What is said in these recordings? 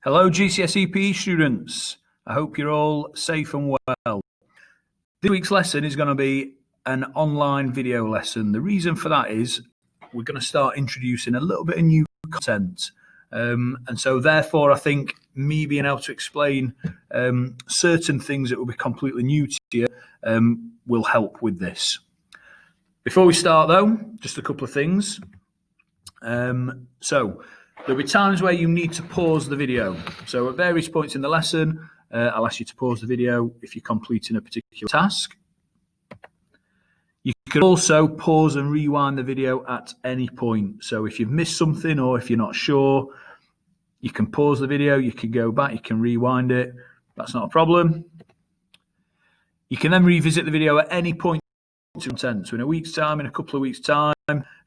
Hello GCSE PE students, I hope you're all safe and well. This week's lesson is going to be an online video lesson. The reason for that is we're going to start introducing a little bit of new content. And so therefore I think me being able to explain certain things that will be completely new to you will help with this. Before we start though, just a couple of things. So there'll be times where you need to pause the video. So at various points in the lesson, I'll ask you to pause the video if you're completing a particular task. You can also pause and rewind the video at any point. So if you've missed something or if you're not sure, you can pause the video, you can go back, you can rewind it. That's not a problem. You can then revisit the video at any point to content. So in a week's time, in a couple of weeks' time,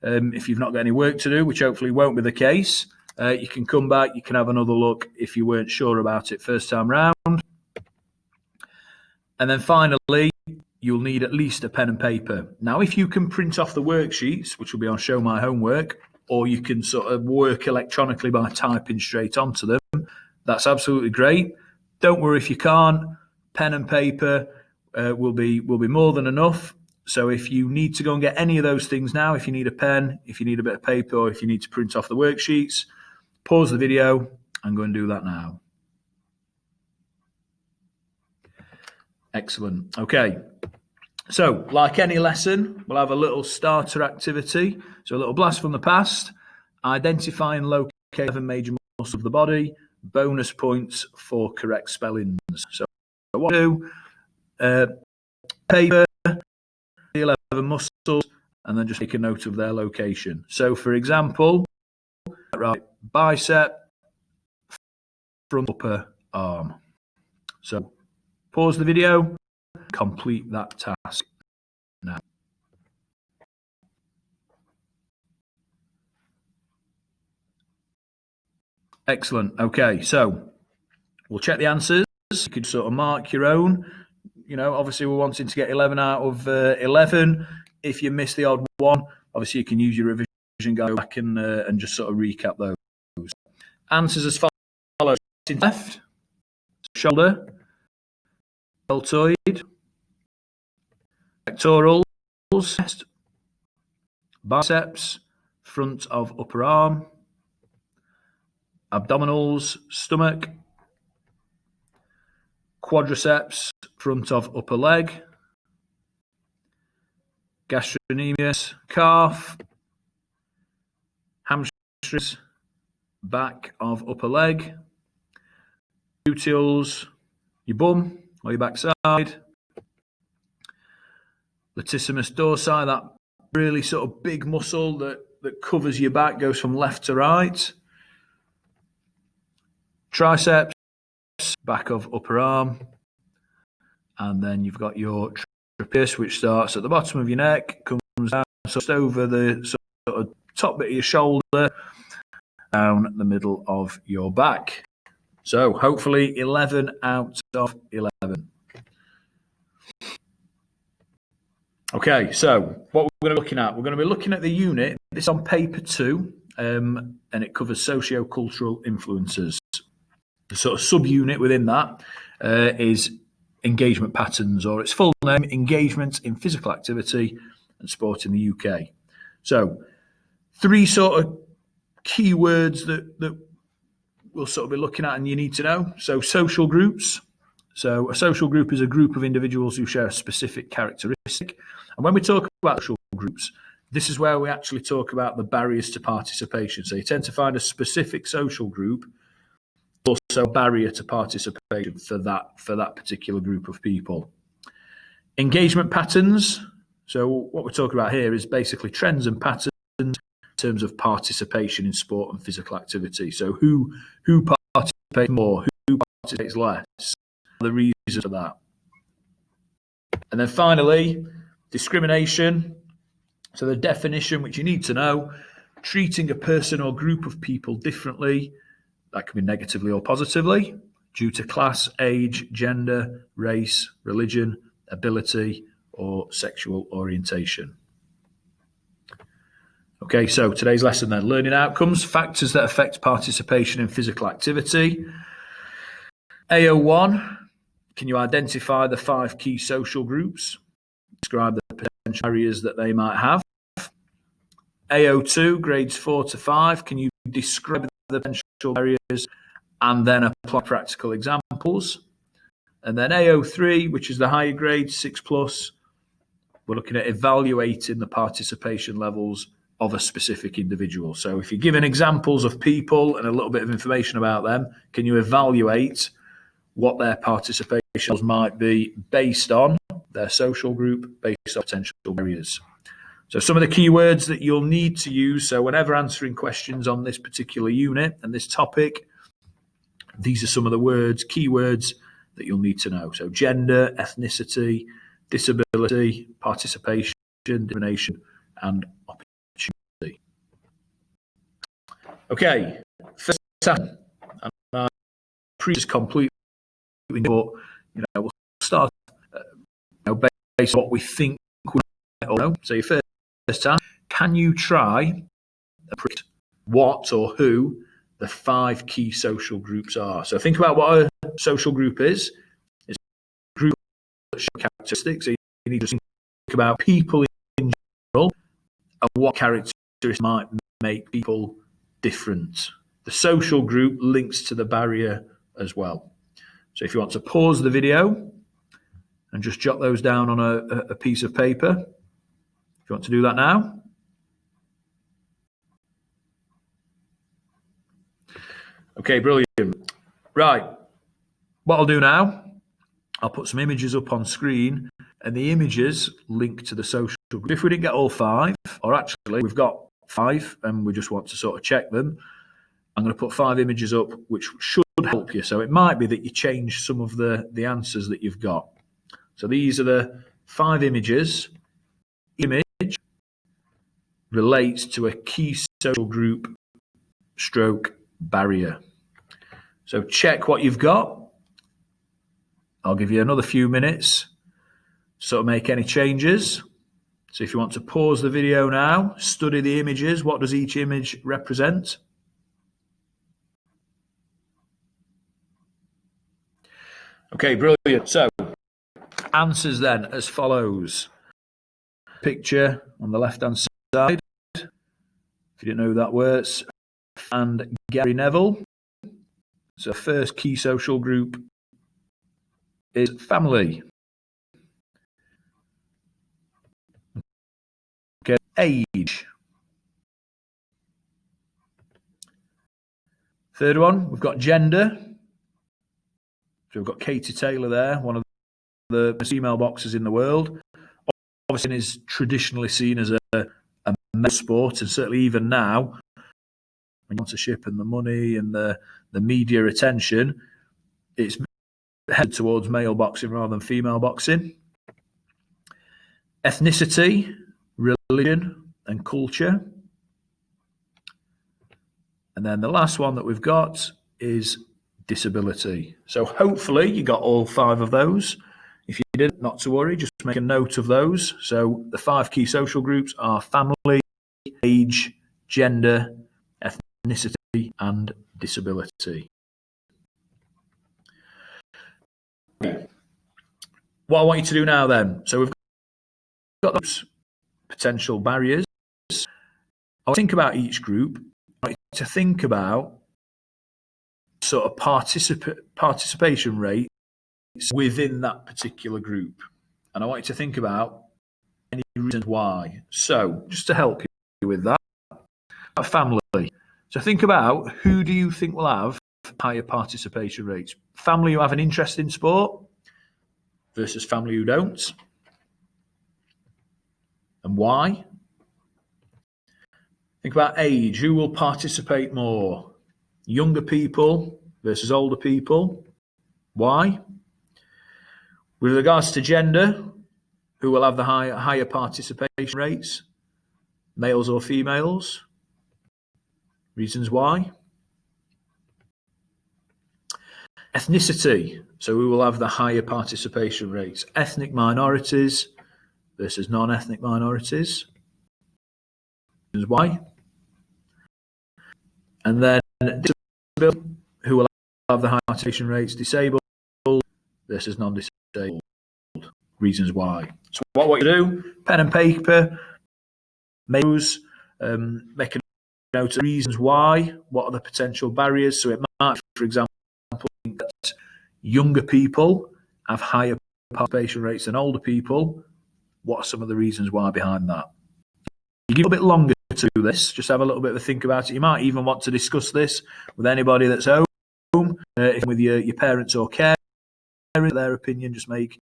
if you've not got any work to do, which hopefully won't be the case, you can come back, you can have another look if you weren't sure about it first time round. And then finally, you'll need at least a pen and paper. Now, if you can print off the worksheets, which will be on Show My Homework, or you can sort of work electronically by typing straight onto them, that's absolutely great. Don't worry if you can't. Pen and paper will be more than enough. So if you need to go and get any of those things now, if you need a pen, if you need a bit of paper, or if you need to print off the worksheets, pause the video and go and do that now. Excellent. Okay. So like any lesson, we'll have a little starter activity. So a little blast from the past, identify and locate 7 major muscles of the body, bonus points for correct spellings. So what do, paper, the 11 muscles, and then just make a note of their location. So for example, right, bicep, front upper arm. So pause the video, complete that task now. Excellent. Okay, so we'll check the answers. You could sort of mark your own. You know, obviously we're wanting to get 11 out of 11. If you miss the odd one, obviously you can use your revision, go back and just sort of recap those. Answers as follows. Left, shoulder, deltoid, pectorals, chest, biceps, front of upper arm, abdominals, stomach, quadriceps, front of upper leg, gastrocnemius, calf, hamstrings, back of upper leg, gluteals, your bum or your backside, latissimus dorsi, that really sort of big muscle that covers your back, goes from left to right, triceps, back of upper arm, and then you've got your trapezius, which starts at the bottom of your neck, comes down just over the sort of top bit of your shoulder, down the middle of your back. So hopefully 11 out of 11. Okay, so what we're going to be looking at, we're going to be looking at the unit. This is on paper 2, and it covers socio-cultural influences. The sort of subunit within that is engagement patterns, or its full name, engagement in physical activity and sport in the UK. So 3 sort of keywords that we'll sort of be looking at and you need to know. So social groups. So a social group is a group of individuals who share a specific characteristic. And when we talk about social groups, this is where we actually talk about the barriers to participation. So you tend to find a specific social group, also a barrier to participation for that particular group of people. Engagement patterns. So what we're talking about here is basically trends and patterns in terms of participation in sport and physical activity. So who participates more, who participates less, the reasons for that. And then finally, discrimination. So the definition, which you need to know, treating a person or group of people differently, that can be negatively or positively, due to class, age, gender, race, religion, ability, or sexual orientation. Okay, so today's lesson then, learning outcomes, factors that affect participation in physical activity. AO1, can you identify the 5 key social groups? Describe the potential barriers that they might have. AO2, grades 4 to 5, can you describe the potential barriers and then apply practical examples? And then AO3, which is the higher grade, 6+, we're looking at evaluating the participation levels of a specific individual. So if you're given examples of people and a little bit of information about them, can you evaluate what their participation levels might be based on their social group, based on potential barriers? So some of the key words that you'll need to use, so whenever answering questions on this particular unit and this topic, these are some of the words, key words that you'll need to know. So gender, ethnicity, disability, participation, discrimination, and opportunity. Okay, first time, and I preach completely, but we'll start based on what we think we might know. So your first time, can you try and predict what or who the 5 key social groups are? So think about what a social group is. It's a group that shows characteristics. So you need to think about people in general and what characteristics might make people different. The social group links to the barrier as well. So if you want to pause the video and just jot those down on a piece of paper, if you want to do that now. Okay, brilliant. Right, what I'll do now, I'll put some images up on screen, and the images link to the social group. If we didn't get all 5, or actually we've got 5 and we just want to sort of check them, I'm going to put 5 images up which should help you. So it might be that you change some of the answers that you've got. So these are the 5 images. Image relates to a key social group stroke barrier. So check what you've got. I'll give you another few minutes to make any changes. So if you want to pause the video now, study the images. What does each image represent? Okay, brilliant. So answers then as follows. Picture on the left-hand side. If you didn't know who that was, and Gary Neville. So first key social group is family. Okay, age. Third one, we've got gender. So we've got Katie Taylor there, one of the female boxers in the world. Obviously is traditionally seen as a male sport, and certainly even now, when sponsorship and the money and the media attention, it's headed towards male boxing rather than female boxing. Ethnicity, religion, and culture. And then the last one that we've got is disability. So hopefully you got all 5 of those. If you didn't, not to worry, just make a note of those. So the 5 key social groups are family, age, gender, ethnicity, and disability. What I want you to do now then, so we've got those potential barriers. I'll think about each group. I want you to think about sort of participation rates within that particular group. And I want you to think about any reasons why. So just to help you with that, family. So think about who do you think will have higher participation rates? Family who have an interest in sport versus family who don't. And why? Think about age. Who will participate more? Younger people versus older people. Why? With regards to gender, who will have the higher participation rates? Males or females? Reasons why? Ethnicity. So who will have the higher participation rates? Ethnic minorities versus non-ethnic minorities. why. And then disabled, who will have the high participation rates. Disabled versus non-disabled. Reasons why. So what you do, pen and paper, make a note of reasons why, what are the potential barriers. So it might, for example, that younger people have higher participation rates than older people. What are some of the reasons why behind that? You give a bit longer to do this, just have a little bit of a think about it. You might even want to discuss this with anybody that's home, with your parents or carers, their opinion, just make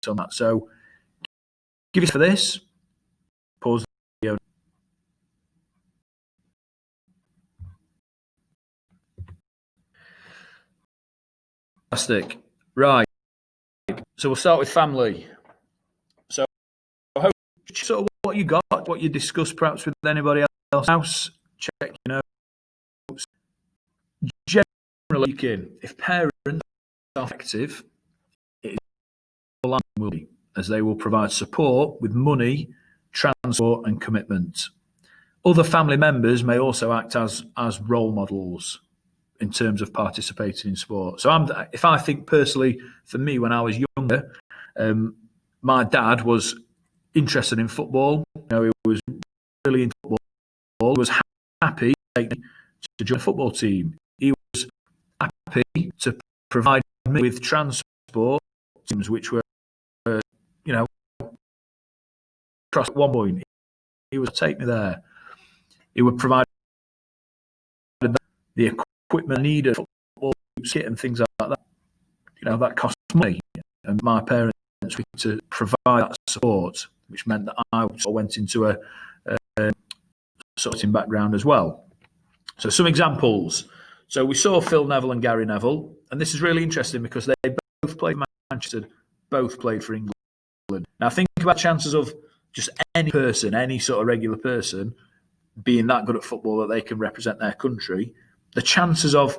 on that. So give it for this, pause the video. Fantastic. Right. So we'll start with family. So I hope sort of what you got, what you discussed perhaps with anybody else, check your notes. Generally speaking, if parents are effective, it is will be, as they will provide support with money, transport and commitment. Other family members may also act as role models in terms of participating in sport. So if I think personally, for me, when I was younger, my dad was interested in football. He was really into football. He was happy to join a football team. He was happy to provide me with transport teams, which were, across at one point. He would take me there. He would provide the equipment needed, football kit and things like that. That cost money, and my parents were to provide that support, which meant that I went into a sorting background as well. So some examples. So we saw Phil Neville and Gary Neville, and this is really interesting because they both played for Manchester, both played for England. Now think about chances of just any person, any sort of regular person, being that good at football that they can represent their country. The chances of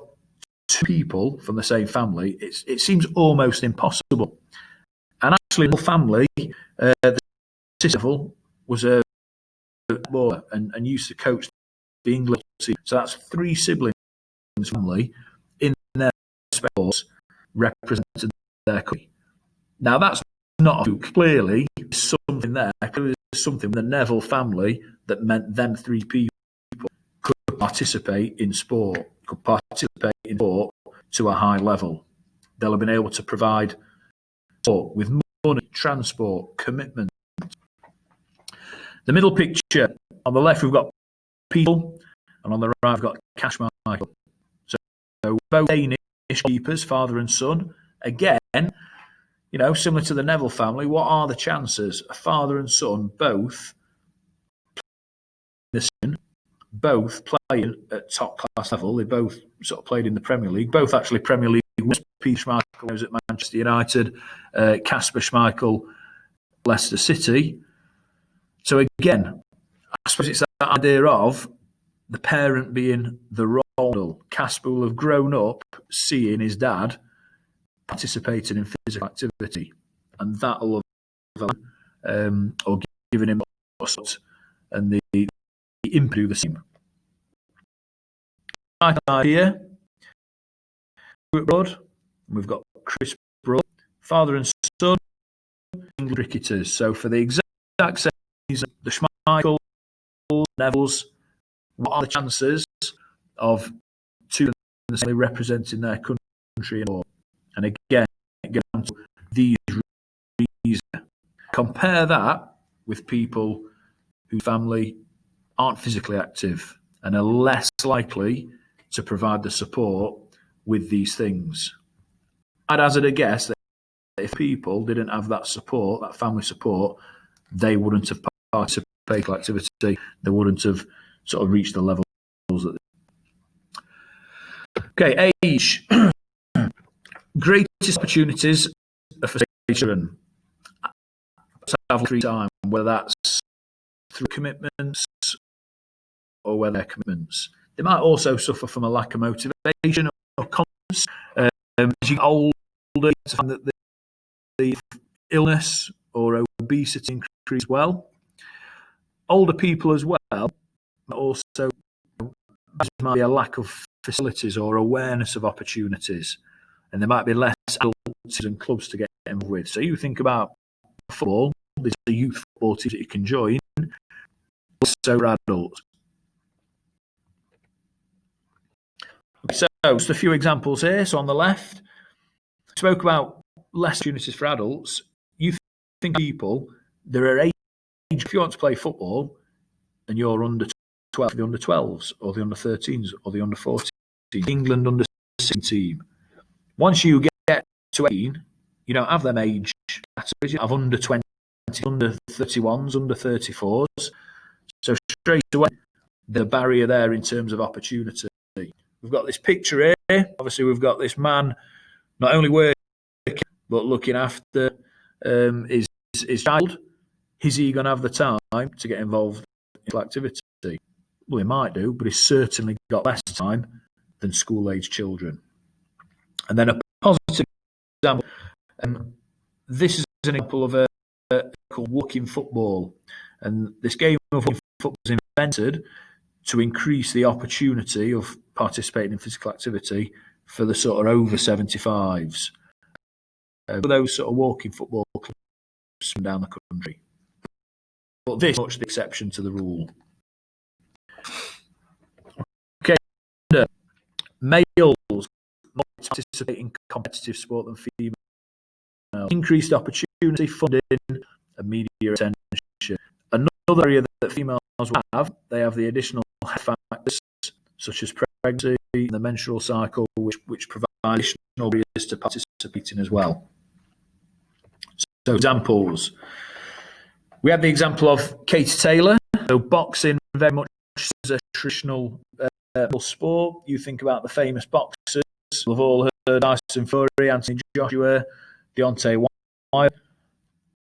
two people from the same family, it seems almost impossible. And actually, the family, the sister Neville was a footballer and used to coach the England team. So that's three siblings family in their sports represented their country. Now that's not a fluke. Clearly, there's something there. Clearly, there's something with the Neville family that meant them three people could participate in sport, to a high level. They'll have been able to provide support with money, transport, commitment. The middle picture, on the left we've got people, and on the right we've got Cash Michael. So both Danish keepers, father and son. Again, similar to the Neville family, what are the chances? A father and son both playing at top class level. They both sort of played in the Premier League. Both actually Premier League winners. Peter Schmeichel was at Manchester United. Kasper Schmeichel, Leicester City. So again, I suppose it's that idea of the parent being the role model. Kasper will have grown up seeing his dad participating in physical activity, and that'll have or given him support and the input to the same. Here, Broad, we've got Chris Broad, father and son, English cricketers. So for the exact same reason, the Schmeichel, Nevilles, what are the chances of two representing their country? And again, these reasons. Compare that with people whose family aren't physically active and are less likely to provide the support with these things. I'd hazard a guess that if people didn't have that support, that family support, they wouldn't have participated in activity. They wouldn't have sort of reached the levels that they... Okay, age. Greatest opportunities are for children to have free time, whether that's through commitments or whether they're commitments. They might also suffer from a lack of motivation or confidence. As you get older, you find that the illness or obesity increase well. Older people as well, also there might be a lack of facilities or awareness of opportunities, and there might be less adults and clubs to get involved with. So you think about football, there's a youth football team that you can join, also for adults. So just a few examples here. So on the left, we spoke about less opportunities for adults. You think people, there are age, if you want to play football and you're under 12, the under 12s or the under 13s or the under 14s, England under 16 team. Once you get to 18, you don't have them age categories. You have under 20, under 31s, under 34s. So straight away, the barrier there in terms of opportunity. We've got this picture here. Obviously, we've got this man not only working but looking after his child. Is he going to have the time to get involved in activity? Well, he might do, but he's certainly got less time than school-age children. And then a positive example. This is an example of a called walking football, and this game of walking football was invented to increase the opportunity of participating in physical activity for the sort of over 75s. For those sort of walking football clubs down the country. But this is much the exception to the rule. Okay, males more participate in competitive sport than females. Increased opportunity, funding, and media attention. Another area that females will have, they have the additional factors such as pregnancy and the menstrual cycle, which provide additional barriers to participating as well. So examples. We have the example of Katie Taylor. So boxing very much is a traditional sport. You think about the famous boxers. We've all heard Tyson Fury, Anthony Joshua, Deontay Wilder.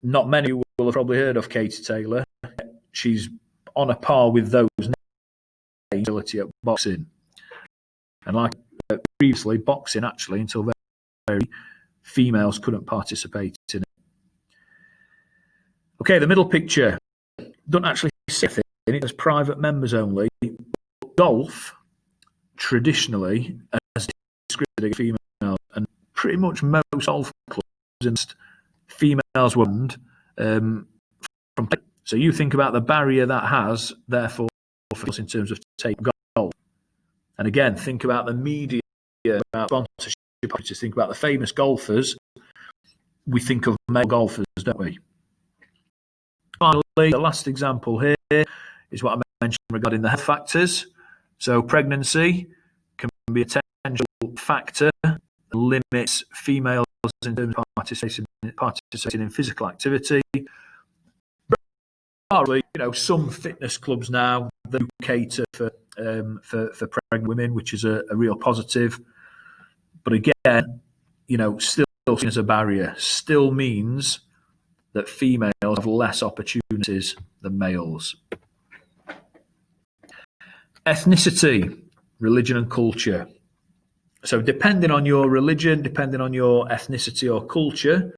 Not many will have probably heard of Katie Taylor. She's on a par with those ability at boxing. And like previously, boxing actually, until very females couldn't participate in it. Okay, the middle picture doesn't actually say anything. It's private members only. Golf, traditionally, has discriminated females, and pretty much most golf clubs, females were banned from. So you think about the barrier that has, therefore, for us in terms of taking golf. And again, think about the media, about sponsorship. Just think about the famous golfers. We think of male golfers, don't we? Finally, the last example here is what I mentioned regarding the health factors. So pregnancy can be a potential factor that limits females in terms of participating in physical activity. Some fitness clubs now that cater for pregnant women, which is a real positive. But again, still seen as a barrier, still means that females have less opportunities than males. Ethnicity, religion and culture. So depending on your religion, depending on your ethnicity or culture,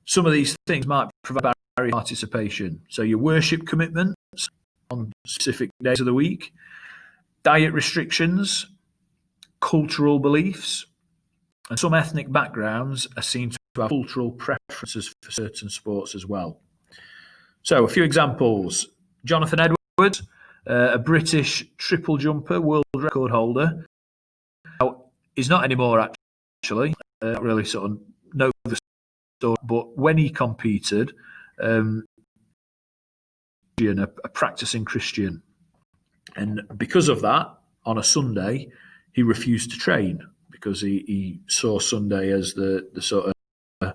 some of these things might provide barrier participation. So your worship commitments on specific days of the week, diet restrictions, cultural beliefs, and some ethnic backgrounds are seen to have cultural preferences for certain sports as well. So a few examples. Jonathan Edwards, a British triple jumper, world record holder. Now, he's not anymore, actually. Not really sort of know the story, but when he competed, a practicing Christian. And because of that, on a Sunday, he refused to train because he saw Sunday as the sort of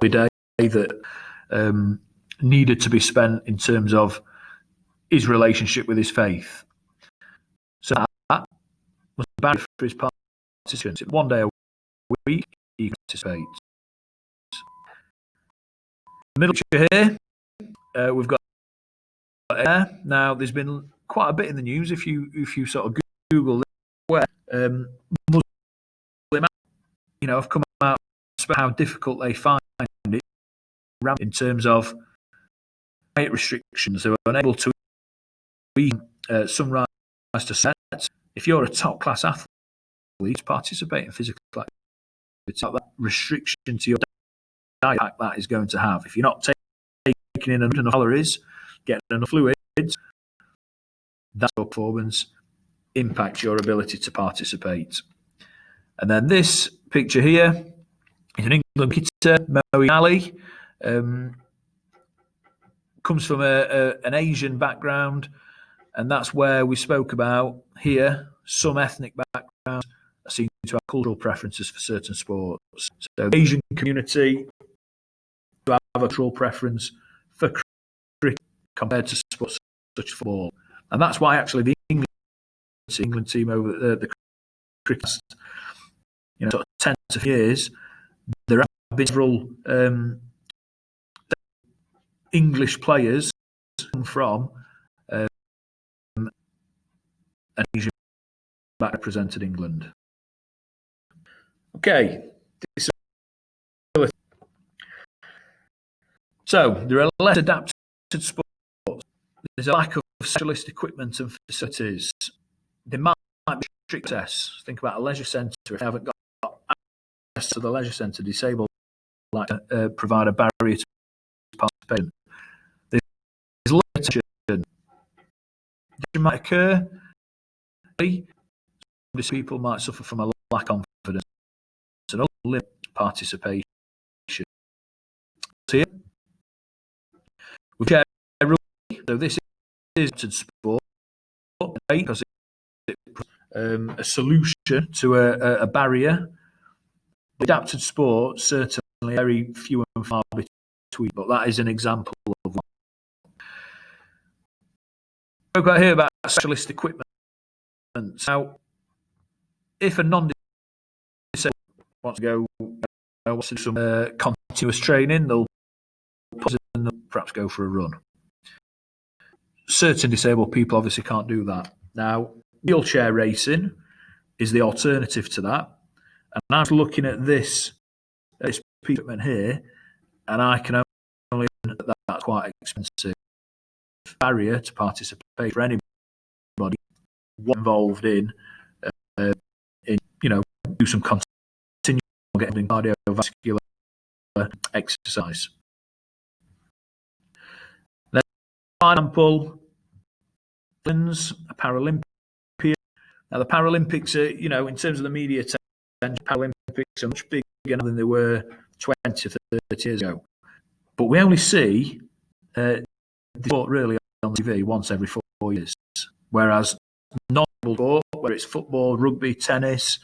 day that needed to be spent in terms of his relationship with his faith. So that was a barrier for his participants. One day a week, he participates. Middle picture here, we've got now. There's been quite a bit in the news. If you sort of Google it, where Muslim, have come out about how difficult they find it in terms of diet restrictions. They were unable to we summarise to set, if you're a top-class athlete, participate in physical activity, that restriction to your diet that is going to have. If you're not taking in enough calories, getting enough fluids, that's your performance, impacts your ability to participate. And then this picture here is an England cricketer, Moeen Ali. Comes from an Asian background, and that's where we spoke about here. Some ethnic backgrounds are seen to have cultural preferences for certain sports. So the Asian community have a cultural preference for cricket compared to sports such as football. And that's why actually the England team over the cricket, sort of 10 to 15 years, there have been several English players from an Asian background represented England. Okay. So there are less adapted sports. There's a lack of specialist equipment and facilities. There might be strict tests. Think about a leisure centre. If they haven't got access to the leisure centre, disabled like provide a barrier to participation. There's limitation. It might occur. These people might suffer from a lack of confidence and limit participation. Here, we share so this is sport because it's a solution to a barrier. Adapted sport certainly very few and far between, but that is an example of one. We've got here about specialist equipment. Now, if a non-disabled wants to go to some continuous training, they'll perhaps go for a run. Certain disabled people obviously can't do that. Now, wheelchair racing is the alternative to that. And I was looking at this piece of equipment here, and I can only imagine that that's quite expensive. Barrier to participate for anybody involved in do some continual getting cardiovascular exercise. Then, for example, a Paralympian. Now, the Paralympics are, in terms of the media attention, Paralympics are much bigger than they were 20 or 30 years ago. But we only see the sport really on TV once every 4 years. Whereas non-sport, whether it's football, rugby, tennis,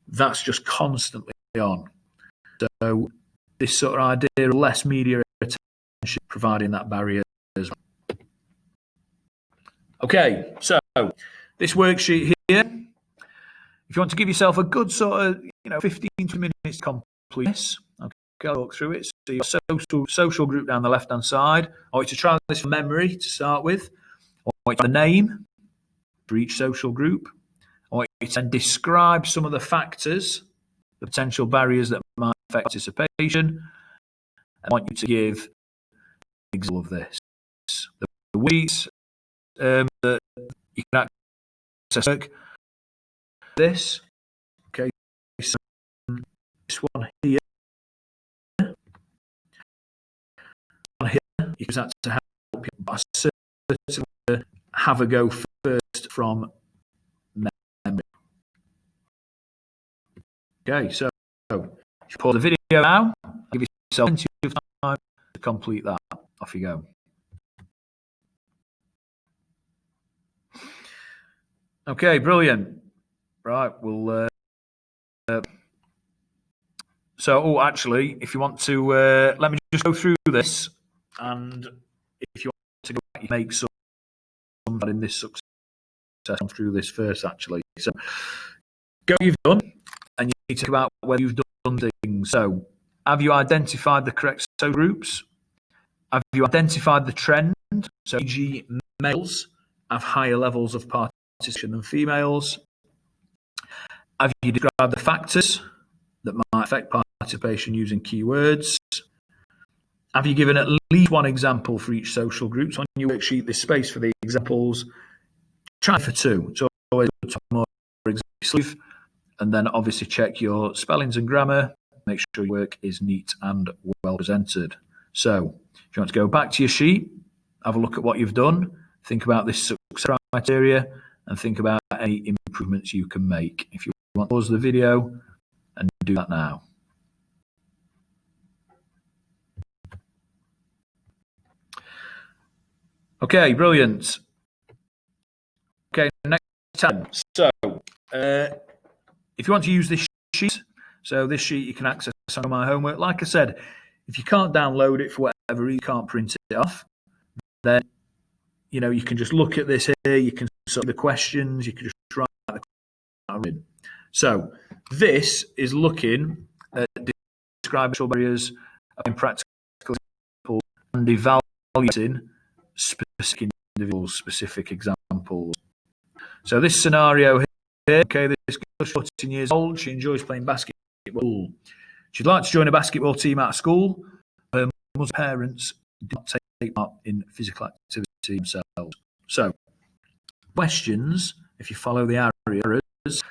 that's just constantly on. So this sort of idea of less media attention providing that barrier as well. Okay, so this worksheet here, if you want to give yourself a good sort of 15 minutes to complete this, okay, I'll walk through it. So your social group down the left-hand side. I want you to try this from memory to start with. I want you to have the name for each social group. I want you to then describe some of the factors, the potential barriers that might affect participation. I want you to give an example of this. The ways that you can access this. Okay, so this one here. You use that to help you, but I certainly have a go first from memory. Okay, so if you pause the video now, give yourself plenty of time to complete that. Off you go. Okay, brilliant. Right, we'll. Actually, if you want to, let me just go through this, and if you want to go back, you make some in this success through this first. Actually, so go what you've done, and you need to think about whether you've done things. So, have you identified the correct social groups? Have you identified the trend? So, e.g., males have higher levels of participation than females. Have you described the factors that might affect participation using keywords? Have you given at least one example for each social group? So on your worksheet, there's space for the examples. Try for 2. It's always good to have more examples. And then obviously check your spellings and grammar. Make sure your work is neat and well presented. So if you want to go back to your sheet, have a look at what you've done, think about this success criteria, and think about any improvements you can make. If you want to pause the video and do that now. Okay, brilliant. Okay, next time. So, if you want to use this sheet, so this sheet you can access on my homework. Like I said, if you can't download it for whatever reason, you can't print it off, then you can just look at this here. You can sort the questions. You can just write the questions. So this is looking at describing social barriers, in practical examples, and evaluating specific individuals, specific examples. So this scenario here, okay, this girl is 14 years old. She enjoys playing basketball. She'd like to join a basketball team at school. Her mother's parents do not take part in physical activity themselves. So questions, if you follow the arrows,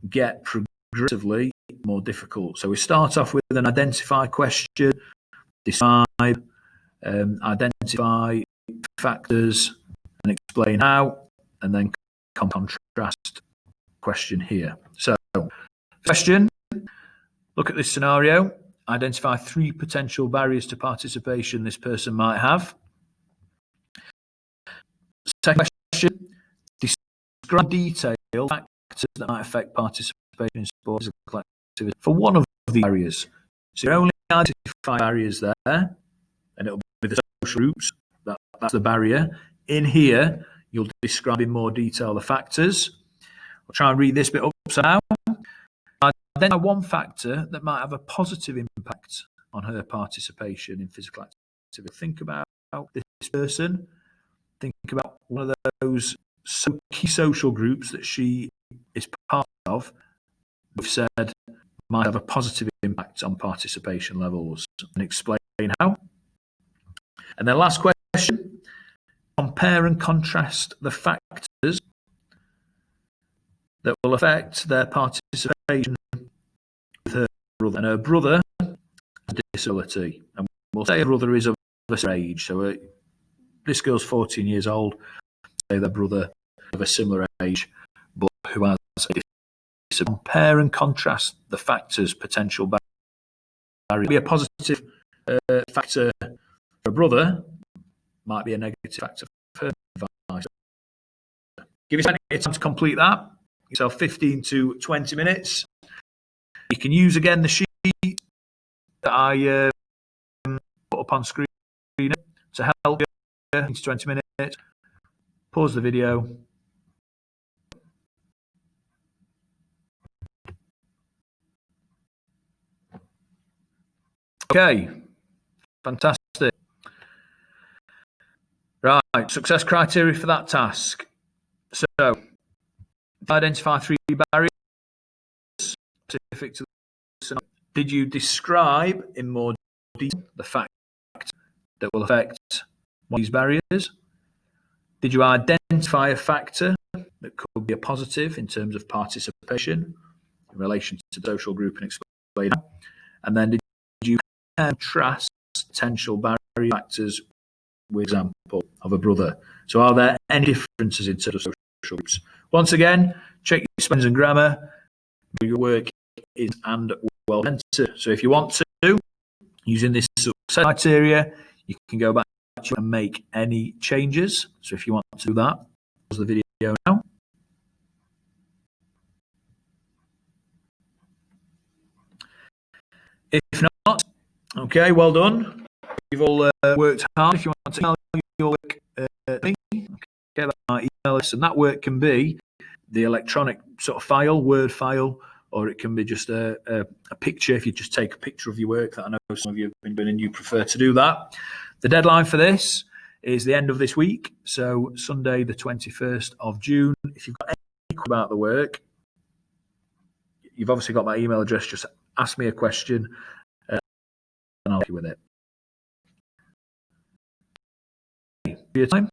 get progressively more difficult. So we start off with an identify question, describe, identify factors and explain how, and then contrast question here. So question, look at this scenario, identify 3 potential barriers to participation this person might have. Second question, describe detail factors that might affect participation in sports physical activity for one of the barriers. So you only identify barriers there, and it'll be the social groups. That's the barrier. In here, you'll describe in more detail the factors. I'll try and read this bit upside down. Identify one factor that might have a positive impact on her participation in physical activity. Think about this person. Think about one of those key social groups that she is part of. We've said might have a positive impact on participation levels, and explain how. And then last question, compare and contrast the factors that will affect their participation with her brother. And her brother has a disability, and we'll say her brother is of a similar age. So this girl's 14 years old. Say their brother of a similar age, but who has a disability. Compare and contrast the factors, potential barriers. Be a positive factor for a brother, might be a negative factor for her. Give yourself time to complete that. Give yourself 15 to 20 minutes. You can use again the sheet that I put up on screen to help you. 15 to 20 minutes. Pause the video. Okay, fantastic. Right, success criteria for that task. So, identify 3 barriers specific to the scenario. Did you describe in more detail the fact that will affect one of these barriers? Did you identify a factor that could be a positive in terms of participation in relation to the social group and explain how? And then did you contrast potential barrier factors with example of a brother? So are there any differences in terms of social groups? Once again, check your spellings and grammar. Your work is and well presented. So if you want to, using this success criteria, you can go back and make any changes. So if you want to do that, pause the video now. If not, okay, well done. You've all worked hard. If you want to email your work me, okay, that's my email list, and that work can be the electronic sort of file, Word file, or it can be just a picture if you just take a picture of your work that I know some of you have been doing and you prefer to do that. The deadline for this is the end of this week, so Sunday the 21st of June. If you've got any questions about the work, you've obviously got my email address. Just ask me a question and I'll help you with it. for your time.